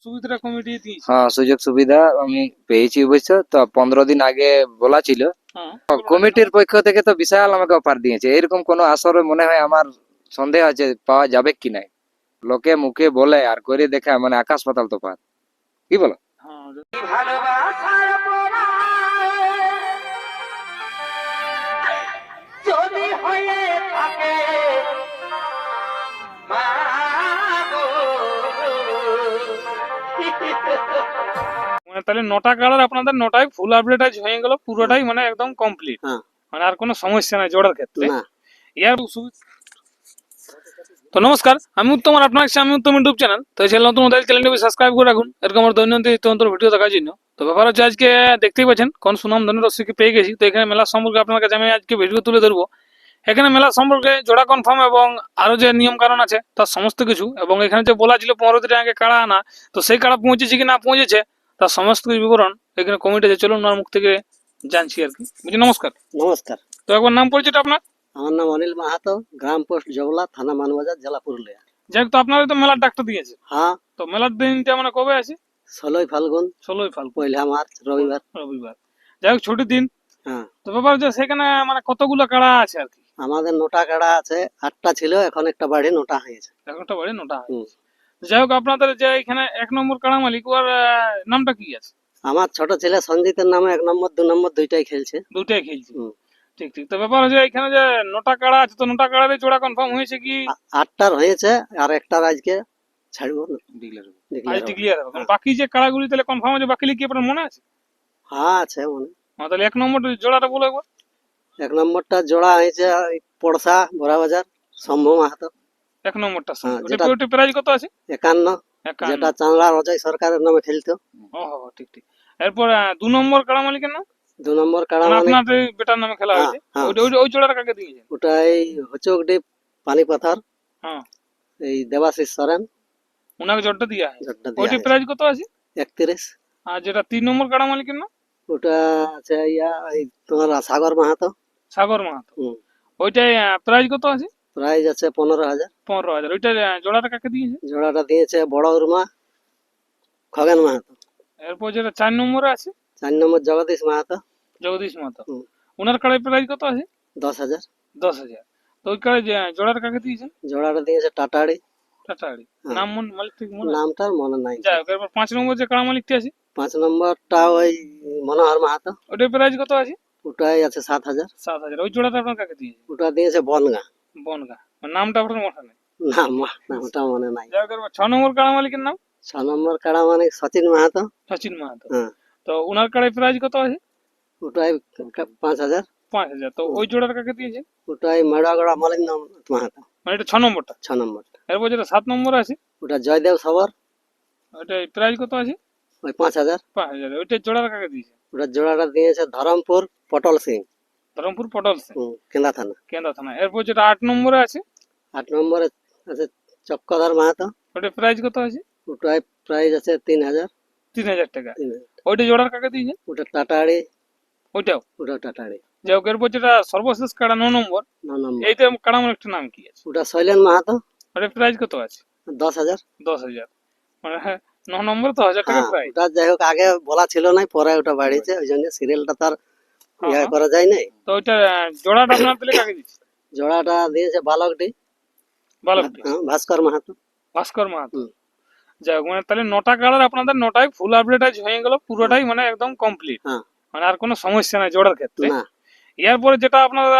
সুবিধা কমিটি দিয়েছে। হ্যাঁ, সুযোগ সুবিধা আমি পেয়েছি অবশ্য। তো 15 দিন আগে বলা ছিল, হ্যাঁ, কমিটির পক্ষ থেকে তো বিশাল আমাকে অফার দিয়েছে। এরকম কোন আসরে মনে হয় আমার সন্দেহ আছে পাওয়া যাবে কি নাই। লোকে মুখে বলে আর করে দেখা মানে আকাশ পাতাল তফাৎ, কি বলো? হ্যাঁ, ভালোবাসার যদি হয়ে থাকে মা গো। মানে তাহলে 9টা কালার আপনাদের 9টায় ফুল আপডেটাইজ হয়ে গেল, পুরোটাই মানে একদম কমপ্লিট। হ্যাঁ, মানে আর কোনো সমস্যা নাই জোড়ার ক্ষেত্রে। না ইয়ার তো নমস্কার, আমি উত্তম আর আপনার আমি উত্তম ইউটিউব চ্যানেল। তো এই চ্যানেল নতুন হলে চ্যানেলটি সাবস্ক্রাইব করে রাখুন এরকম আমার দৈনন্দিন নিত্য ভিডিও দেখার জন্য। তো ব্যাপার হচ্ছে আজকে দেখতেই পাচ্ছেন কোন সুনাম ধনের রশ্মিকে পেয়ে গেছি। তো এখানে মেলা সম্পর্কে আপনার কাছে আমি আজকে ভিডিও তুলে ধরবো। এখানে মেলা সম্পর্কে জোড়া কনফার্ম এবং আরো যে নিয়ম কারণ আছে তার সমস্ত কিছু, এবং এখানে যে বলা ছিল 15 দিন আগে কাড়া আনা, তো সেই কাড়া পৌঁছেছে কি না পৌঁছেছে তার সমস্ত কিছু বিবরণ এখানে কমিটি যে চলুন ওনার মুখ থেকে জানছি আর কি। বুঝি নমস্কার। নমস্কার। তো একবার নাম পরিচয়টা আপনার? আমার নাম অনিল মাহাতো, গ্রাম পোস্ট জবলা, থানা মানবাজার, জেলা পুরুলিয়া। যাই হোক, তো আপনারা তো মেলার ডাকটা দিয়েছে। হ্যাঁ, তো মেলার দিনটা মানে কবে আছে? 16 ফাল্গুন, 16ই ফাল্গুন, 1 মার্চ, রবিবার। রবিবার। যাই হোক, ছুটির দিন। হ্যাঁ, তো ব্যাপার হচ্ছে সেখানে মানে কতগুলো কাড়া আছে আর কি? আমাদের 9টা কাড়া আছে, 8টা ছিল, এখন একটা বাড়ি 9টা হয়েছে। একটা বাড়ি 9টা হয়। হুম। যাই হোক, আপনাদের যে এখানে 1 নম্বর কাড়া মালিক ওর নামটা কি আছে? আমার ছোট ছেলে সঞ্জিতের নামে 1 নম্বর 2 নম্বর দুইটাই খেলছে। দুটাই খেলছে। হুম। ঠিক ঠিক। তো ব্যাপার হচ্ছে এখানে যে 9টা কাড়া আছে, তো 9টা কাড়ারই জোড়া কনফার্ম হয়েছে কি? 8টার হয়েছে, আর একটার আজকে ছাড়বো না, আজ declare হবে। ডিক্লিয়ার হবে। কারণ বাকি যে কাড়াগুলি তাহলে কনফার্ম আছে, বাকি কি আপনার মনে আছে? হ্যাঁ, আছে মনে। তাহলে 1 নম্বর জোড়াটা বলো একবার। 1 নম্বরটা জোড়া হয়েছে ওই পড়সা বড়াবাজার, শম্ভু মাহাতো। 1 নম্বরটা হ্যাঁ, ওটা যেটা ওটা প্রাইস কত আছে? 51, 51। যেটা চাংলার অজয় সরকারের নামে খেলতো। ও ঠিক ঠিক। এরপর 2 নম্বর কাড়া মালিকের নাম? 2 নম্বর কাড়া মানে মানে আপনার বেটার নামে খেলা হ্যাঁ হয়েছে। হ্যাঁ, ওই জোড়াটা কাকে দিয়েছেন? ওটাই হচুকডি পানি পাথর, হ্যাঁ, এই দেবাশিস সরেন ওনাকে জোরটা দিয়া আছে। জটটা দেওয়া ওইটি হয়েছে। প্রাইস কত আছে? 31। আর যেটা 3 নম্বর কাড়া মালিকের নাম? ওটা আছে এই তোমার সাগর মাহাতো। সাগর মাহাতো। হুম। ওইটাই প্রাইস কত আছে? প্রাইজ আছে 15,000। 15,000। ওইটার জোড়াটা কাকে দিয়েছে? জোড়াটা দিয়েছে বড় উর্মা খগেন মাহাতো। এরপর যেটা 4 নম্বরে আছে 4 নম্বর জগদীশ মাহাতো। জগদীশ মাহাতো। হুম। ওনার কাড়ার প্রাইস কত আছে? 10,000। 10,000। তো ওই কাড়ে জোড়াটা কাকে দিয়েছেন? জোড়াটা দিয়েছে টাটাড়ি। টাটাড়ি। হ্যাঁ। নাম মালিক ঠিক মনে আছে? নামটা মনে নাই। যাই হোক, এরপর 5 নম্বর যে কাড়া মালিকটি আছে 5 নম্বরটা ওই মনোহর মাহাতো। ওইটার প্রাইস কত আছে? ওটাই আছে 7,000। 7,000। ওই জোড়াটা আপনার কাকে দিয়েছে? ওটা দিয়েছে বনগা। বনগা। মানে নামটা আপনার মনে নেই। নামটা মনে নাই। যাই হোক, এরপর 6 নম্বর কাড়া মালিকের নাম? 6 নম্বর কাড়া মানে সচিন মাহাতো। সচিন মাহাতো। হ্যাঁ, তো ওনার কাড়ায় প্রাইস কত আছে? ওটাই 5,000। 5,000। তো ওই জোড়াটা কাকে দিয়েছে? ওটাই মেড়াগড়া মলিন্দ মাহাতো। মানে এটা 6 নম্বরটা। 6 নম্বরটা এরপর যেটা 7 নম্বরে আছে ওটা জয়দেব সবর। ওইটা প্রাইস কত আছে? ওই 5,000। 5,000। ওইটা জোড়াটা কাকে দিয়েছে? ওটা জোড়াটা দিয়েছে ধরমপুর পটল সিং। ধরমপুর পটল সিং, কেন্দা থানা। কেন্দ্রা থানা। এরপর যেটা 8 নম্বরে আছে 8 নম্বরে আছে চক্রধর মাহাতো। ওইটা প্রাইস কত আছে? ওটাই প্রাইস আছে 3,000। 3,000 টাকা। 3,000। ওইটা জোড়ার কাকে দিয়েছে? ওটা টাটাড়ি। ওইটাও। ওটা টাটাড়ি। যাই হোক, এরপর যেটা সর্বশেষ কাড়া 9 নম্বর, 9 নম্বর এইটা কাড়া আমার একটা নাম কি আছে? ওটা শৈলেন মাহাতো। ওটা প্রাইস কত আছে? 10,000। 10,000। মানে 9 নম্বর তো 1,000 টাকা হ্যাঁ, প্রাইস। ওটা যাই হোক আগে বলা ছিল না, পরে ওটা বাড়িয়েছে, ওই জন্য সিরিয়ালটা তার হ্যাঁ, ইয়া হ্যাঁ। করা যায় নাই। তো ওইটা জোড়াটা আপনার তাহলে কাকে দিচ্ছে? জোড়াটা দিয়েছে বালকডি। বালকটি। ভাস্কর মাহাতো। ভাস্কর মাহাতো। হুম। যাই হোক, মানে তাহলে 9টা কালার আপনাদের 9টায় ফুল আপডেটাইজ হয়ে গেল, পুরোটাই মানে একদম কমপ্লিট। হ্যাঁ, মানে আর কোনো সমস্যা নাই জোড়ার ক্ষেত্রে। না। এরপরে যেটা আপনারা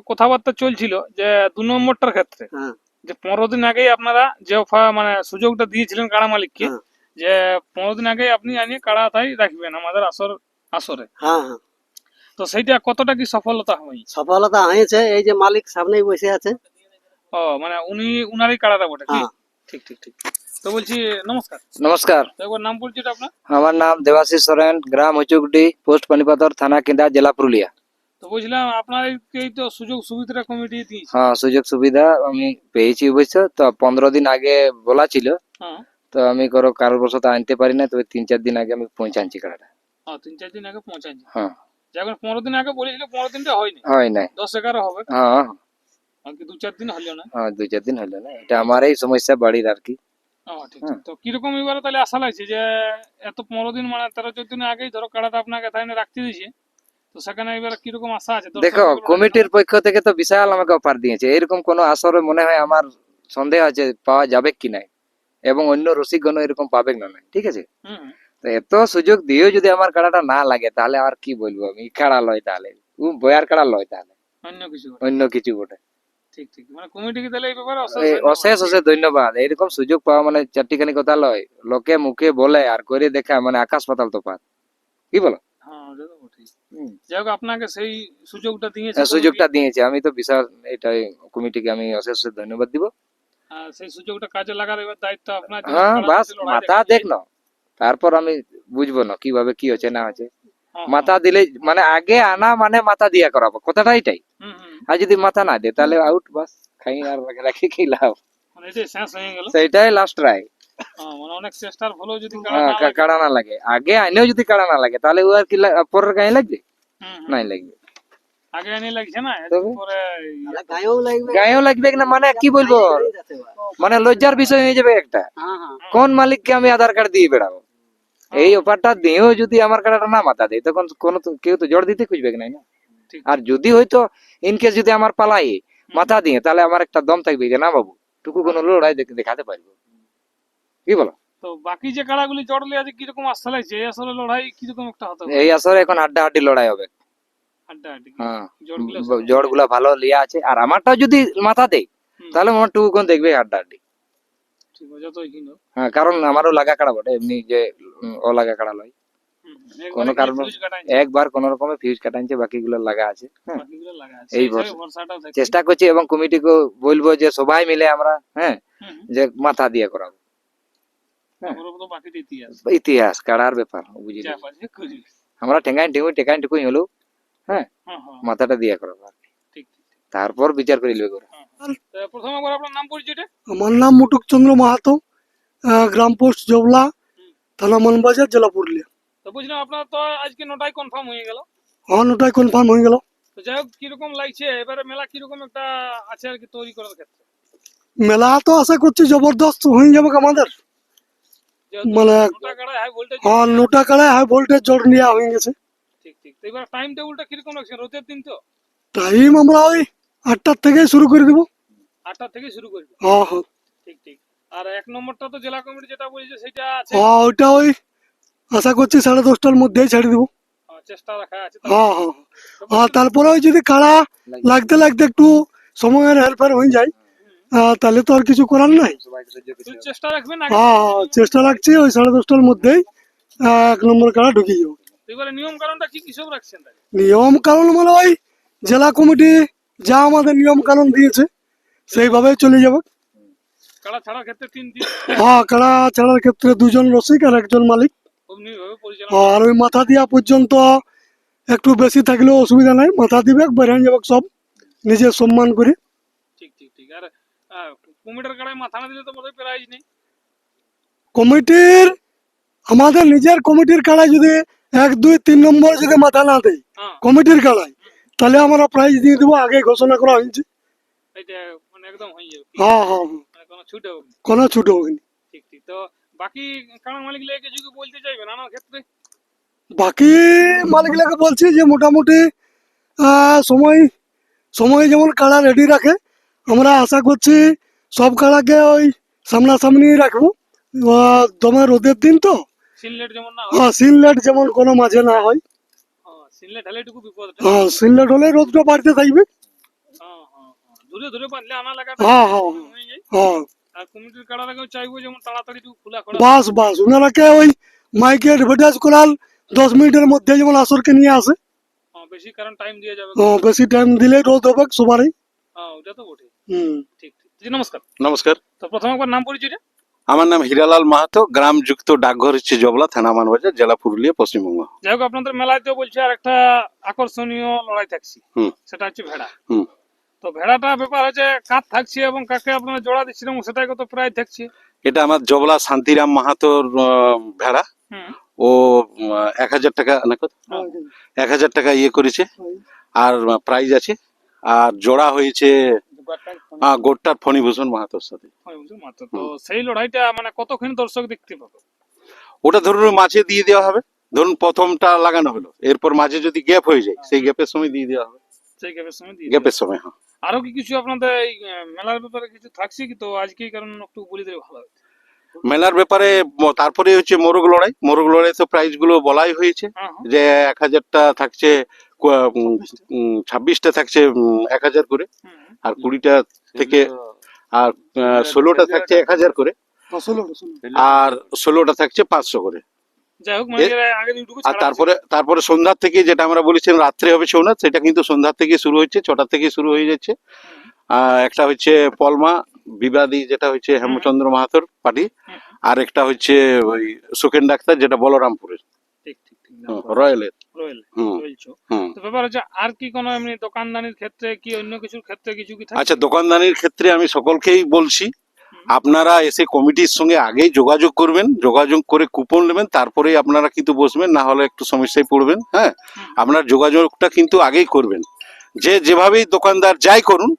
কথাবার্তা চলছিল যে 2 নম্বরটার ক্ষেত্রে, হ্যাঁ, যে 15 দিন আগেই আপনারা যে মানে সুযোগটা দিয়েছিলেন কাড়া মালিককে, হ্যাঁ, যে 15 দিন আগেই আপনি আনিয়ে কাড়া তাই রাখবেন আমাদের আসরে। হ্যাঁ, হ্যাঁ। তো সেইটা কতটা কি সফলতা হয়? সফলতা হয়েছে, এই যে মালিক সামনেই বসে আছে। ও মানে উনারই কাড়াটা বটে কি? হ্যাঁ। ঠিক ঠিক ঠিক। তো বলছি নমস্কার। নমস্কার, তো একবার নাম পরিচয়টা আপনার? আমার নাম দেবাশিস সরেন, গ্রাম হুচুকডি, পোস্ট পানিপাথর, থানা কেন্দা, জেলা পুরুলিয়া। তো বলছিলাম আপনার এই তো সুযোগ সুবিধা কমিটি দিয়েছে। হ্যাঁ, সুযোগ সুবিধা আমি পেয়েছি অবশ্য। তো 15 দিন আগে বলা ছিল, হ্যাঁ। তো আমি কারোর আনতে পারি না, তবে 3-4 দিন আগে আমি পৌঁছাচ্ছি কাড়াটা। 3-4 দিন আগে পৌঁছাইছে। হ্যাঁ, যখন 15 দিন আগে বলেছিল 15 দিনটা হয়নি, হয় নাই। 10-11 হবে। হ্যাঁ আর কি 2-4 দিন হলো না। হ্যাঁ, 2-4 দিন হলো না। এটা আমার এই সমস্যা বাড়ির আর কি। ঠিক ঠিক। তো কিরকম এবারে তাহলে আশা লাগছে যে এত 15 দিন মানে 13-14 দিন আগেই ধরো কাড়াটা আপনাকে তাইনে রাখতে দিয়েছে, তো সেখানে এবারে কিরকম আশা আছে? দেখো, কমিটির পক্ষ থেকে তো বিশাল আমাকে অফার দিয়েছে, এরকম কোন আসরে মনে হয় আমার সন্দেহ আছে পাওয়া যাবে কি নাই, এবং অন্য রসিকগণ এরকম পাবে না নাই, ঠিক আছে। হুম, তো এত সুযোগ দিয়েও যদি আমার কাড়াটা না লাগে, তাহলে আর কি বলবো আমি, কাড়া লয় তাহলে বয়ার কাড়া লয়, তাহলে অন্য কিছু বটে। অন্য কিছু বটে। ঠিক ঠিক, মানে কমিটিকে তাহলে এই ব্যাপারে এই অশেষ অশেষ ধন্যবাদ, এরকম সুযোগ পাওয়া মানে চারটিখানি কথা লয়, লোকে মুখে বলে আর করে দেখা মানে আকাশ পাতাল তফাৎ, কি বলো? হ্যাঁ ওটা তো বটেই। যাই হোক, আপনাকে সেই সুযোগটা দিয়েছে সুযোগটা দিয়েছে, আমি তো বিশাল এটাই কমিটিকে আমি অশেষ অশেষ ধন্যবাদ দিব। আর সেই সুযোগটা কাজে লাগার এবার দায়িত্ব আপনার। যে হ্যাঁ কাড়ার বাস, প্রতি লড়াই মাথা দেখাচ্ছে। দেখ না, তারপর আমি বুঝবো না কিভাবে কি হচ্ছে না হচ্ছে। হ্যাঁ, মাথা দিলে মানে আগে আনা মানে মাথা দিয়া করাবো, কথাটা এটাই। হুম হুম, আর যদি মাথা না দে তাহলে আউট, বাস খাই আর রাখি কি লাভ, মানে এটাই শেষ হয়ে গেল। সেইটাই লাস্ট রায়। মানে অনেক চেষ্টার ফলেও যদি কাড়া না লাগে। কাড়া না লাগে, আগে আইনেও যদি কাড়া না লাগে তাহলে ও আর কি পরের গায়ে লাগবে, হুম, হুম, নাই লাগবে। আগে এনে লাগছে না, তবে? পরে তাহলে গায়েও লাগবে, গায়েও লাগবে না, মানে কি বলবো, গায়ে যেতে পারে। মানে লজ্জার বিষয় হয়ে যাবে একটা। হ্যাঁ হ্যাঁ, কোন মালিককে আমি আধার কার্ড দিয়ে বেড়াবো, এই অফারটা দিয়েও যদি আমার কাড়াটা না মাথা দেয়, তখন কেউ তো জোর দিতে খুঁজবে নাই না। ঠিক। আর যদি হয়তো ইনকেস যদি আমার পালাই মাথা দিয়ে, তাহলে আমার একটা দম থাকবে যে না বাবু, টুকু কোনো লড়াই দেখাতে পারবো, কি বলো? তো বাকি যে কাড়াগুলি জড়লে আছে কিরকম আশা লাগছে? এই আসলে লড়াই কিরকম একটা হতে পারে? এই আসরে এখন হাড্ডাহাড্ডি লড়াই হবে। হাড্ডাহাড্ডি। হ্যাঁ, জড়গুলো জড় গুলা ভালো লিয়া আছে, আর আমারটা যদি মাথা দেয় হুম। তাহলে আমার টুকু কোন দেখবে হাড্ডাহাড্ডি। ঠিক আছে, যতই কিনো। হ্যাঁ, কারণ আমারও লাগা কাড়া বটে, এমনি যে অলাগা কাড়া লয়। কোনো কারণে একবার কোন রকমের ফিউজ কাটাইছে, বাকিগুলো লাগা আছে। হ্যাঁ, এই চেষ্টা করছি, এবং কমিটিকে বলবো যে সবাই মিলে আমরা যে মাথা দিয়ে করাবো। ইতিহাস কাড়ার ব্যাপার বুঝি, আমরা টেকাই টুকুই হলো মাথাটা দিয়ে করাবো, তারপর বিচার করে লিখবে। প্রথম একবার আপনার নাম পরিচয়টা? আমার নাম মুটুক চন্দ্র মাহাতো, গ্রাম পোস্ট জবলা, থানা মানবাজার, জেলা পুরুলিয়া। তো বুঝলাম আপনার তো আজকে 9টায় কনফার্ম হয়ে গেল। হ্যাঁ, ওটাই কনফার্ম হয়ে গেল। তো যাই হোক, কিরকম লাগছে এবারে মেলা কিরকম একটা আছে আর কি তৈরি করার ক্ষেত্রে? মেলা তো আশা করছি জবরদস্ত হয়ে যাবে আমাদের। যেহেতু মানে 9টা কাড়ায় হাই ভোল্টেজ। হ্যাঁ, 9টা কাড়ায় হাই ভোল্টেজ জোর নেওয়া হয়ে গেছে। ঠিক ঠিক। তো এবার টাইম টেবিলটা কিরকম লাগছে? রোদের দিন তো, টাইম আমরা ওই 8টার থেকে শুরু করে দেবো। 8টা থেকে শুরু করবে। হ্যাঁ হ্যাঁ ঠিক ঠিক। আর 1 নম্বরটা তো জেলা কমিটি যেটা বলেছে সেটা আছে। হ্যাঁ, ওইটা ওই আশা করছি 10:30টার মধ্যেই ছেড়ে দেবো। চেষ্টা রাখা আছে। হ্যাঁ হ্যাঁ হ্যাঁ, তারপরে ওই যদি কাড়া লাগতে লাগতে একটু সময়ের হেরফের হয়ে যায়, তাহলে তো আর কিছু করার নাই। শুধু চেষ্টা রাখবেন আগে। হ্যাঁ হ্যাঁ, চেষ্টা রাখছি ওই 10:30টার মধ্যেই 1 নম্বর কাড়া ঢুকিয়ে যাবো। তো এবারে নিয়ম কারণটা কি কি সব রাখছেন তাই? নিয়ম কানুন মানে ওই জেলা কমিটি যা আমাদের নিয়ম কানুন দিয়েছে সেইভাবে চলে যাবে। কাড়া ছাড়ার ক্ষেত্রে 3 দিন হ্যাঁ, কাড়া ছাড়ার ক্ষেত্রে 2জন রসিক আর 1জন মালিক। অমনিভাবে পরিচালনা। আর ওই মাথা দিয়া পর্যন্ত একটু বেশি থাকলেও অসুবিধা নাই, মাথা দিবে বেরিয়ে যাবে সব নিজের সম্মান করে। ঠিক ঠিক ঠিক। আর কমিটির কাড়ায় মাথা না দিলে তো বোধহয় প্রাইজ নেই। কমিটির আমাদের নিজের কমিটির কাড়ায় যদি 1, 2, 3 নম্বর যদি মাথা না দেয় হ্যাঁ, কমিটির কাড়ায়, তাহলে আমরা প্রাইজ দিয়ে দেবো, আগে ঘোষণা করা হয়েছে। এটা মানে একদম হয়ে যাবে। হ্যাঁ হ্যাঁ হ্যাঁ, মানে কোনো ছুট হবে না। কোনো ছুট হবে না। ঠিক ঠিক। তো বাকি কাড়া মালিক লেগে কিছু কি বলতে চাইবেন আমার ক্ষেত্রে? বাকি মালিকগুলোকে বলছি যে মোটামুটি সময় সময় যেমন কাড়া রেডি রাখে, আমরা আশা করছি সব কাড়াকে ওই সামনাসামনি রাখবো। দমে রোদের দিন তো, সিনলেট যেমন না হয়। সিনলেট যেমন কোনো মাঝে না হয়। সিনলেট হলে একটু বিপদটা। সিনলেট হলে রোদটা বাড়তে থাকবে। দূরে দূরে বাঁধলে আনা লাগাটা হ্যাঁ হ্যাঁ হয়ে যায়। হ্যাঁ, আর কমিটির কাড়াটাকেও চাইবো যেমন তাড়াতাড়ি একটু খোলা করা। বাস বাস ওনারাকে ওই মাইকে অ্যাডভার্টাইজ করার 10 মিনিটের মধ্যে যেমন আসরকে নিয়ে আসে। বেশি কারণ টাইম দিয়ে যাবে। বেশি টাইম দিলে রোদ হবে সবারই। ওটা তো বটে। হুম। ঠিক ঠিক। জি নমস্কার। নমস্কার, তো প্রথম একবার নাম পরিচয়টা? আমার নাম হীরালাল মাহাতো, গ্রাম যুক্ত ডাকঘর হচ্ছে জবলা, থানা মানবাজার, জেলা পুরুলিয়া, পশ্চিমবঙ্গ। যাই হোক, আপনাদের মেলায় তো বলছে আর একটা আকর্ষণীয় লড়াই থাকছে, হুম। সেটা হচ্ছে ভেড়া। হুম। তো ভেড়াটা ব্যাপার হচ্ছে কার থাকছে এবং কাকে আপনারা জোড়া দিচ্ছেন এবং সেটাই কত প্রায় থাকছে? এটা আমার জবলা শান্তিরাম মাহাতোর ভেড়া। হুম। ও 1000 টাকা না কত 1000 টাকা ইয়ে করেছে, আর প্রাইজ আছে। আর জোড়া হয়েছে গোট্টার ফণীভূষণ মাহাতোর সাথে। মাত্র তো সেই লড়াইটা মানে কতক্ষণ দর্শক দেখতে পাবে? ওটা ধরুন মাঝে দিয়ে দেওয়া হবে, ধরুন প্রথমটা লাগানো হলো, এরপর মাঝে যদি গ্যাপ হয়ে যায় সেই গ্যাপের সময় দিয়ে দেওয়া হবে। সেই গ্যাপের সময় দিয়ে গ্যাপের সময়, হ্যাঁ। আরো কি কিছু আপনাদের এই মেলার ব্যাপারে কিছু থাকছে কি? তো আজকে কারণ একটু বলে দিলে ভালো হয়। মেলার ব্যাপারে তারপরে হচ্ছে মোরগ লড়াই। মোরগ লড়াই তো প্রাইজ গুলো বলাই হয়েছে হ্যাঁ, হ্যাঁ। যে 1000টা থাকছে, 26টা থাকছে 1000 করে, হুম, আর 20টা থেকে আর 16টা থাকছে 1000 করে, আর 16টা থাকছে 500 করে। যাই হোক মানে এর আগে ইউটিউবে আর ছাড়া তারপরে সন্ধ্যার থেকে যেটা আমরা বলেছিলাম রাত্রে হবে ছৌ নাচ, সেটা কিন্তু সন্ধ্যার থেকে শুরু হচ্ছে, 6টা থেকে শুরু হয়ে যাচ্ছে। একটা হচ্ছে পলমা বিবাদী, যেটা হচ্ছে হেমচন্দ্র মাহাতোর পার্টি, আর একটা হচ্ছে ওই সুখেন ডাক্তার, যেটা বলরামপুরের ঠিক ঠিক ঠিক রয়্যালের। রয়েল হুম বলছো। হুম। তো ব্যাপার হচ্ছে আর কি কোনো এমনি দোকানদানির ক্ষেত্রে কি অন্য কিছুর ক্ষেত্রে কিছু কি থাকে? আচ্ছা, দোকানদানির ক্ষেত্রে আমি সকলকেই বলছি, আপনারা এসে কমিটির সঙ্গে আগেই যোগাযোগ করবেন, যোগাযোগ করে কুপন নেবেন, তারপরেই আপনারা কিন্তু বসবেন, না হলে একটু সমস্যায় পড়বেন। হ্যাঁ, আপনার যোগাযোগটা কিন্তু আগেই করবেন। যে যেভাবেই দোকানদার যাই করুন,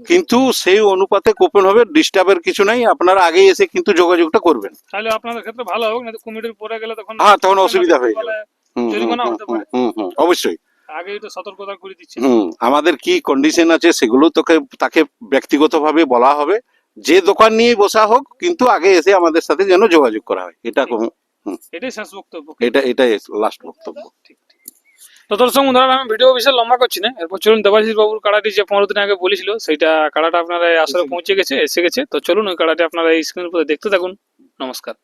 কিন্তু সেই অনুপাতে কুপন হবে, ডিস্টার্বের কিছু নাই। আপনারা আগেই এসে কিন্তু যোগাযোগটা করবেন। তাহলে আপনাদের ক্ষেত্রে ভালো হবে, না কমিটির পরে গেলে তখন হ্যাঁ, তখন অসুবিধা হয়ে যাবে। জরিমানা হতে পারে। অবশ্যই। আগেই তো সতর্কতা করে দিচ্ছে। আমাদের কি কন্ডিশন আছে সেগুলো তাকে ব্যক্তিগতভাবে বলা হবে, যে দোকান নিয়ে বসা হোক, কিন্তু আগে এসে আমাদের সাথে যেন যোগাযোগ করা হয়। এটাই শেষ বক্তব্য। এটাই লাস্ট বক্তব্য। ঠিক ঠিক। তো দর্শক বন্ধুরা, আমি ভিডিও বিশাল লম্বা করছি না, এরপর চলুন দেবাশিস বাবুর কাড়াটি যে 15 দিন আগে বলেছিল, সেইটা কাড়াটা আপনারা আসলে পৌঁছে গেছে, এসে গেছে। তো চলুন ওই কাড়াটি আপনারা এই স্ক্রিনের উপরে দেখতে থাকুন। নমস্কার।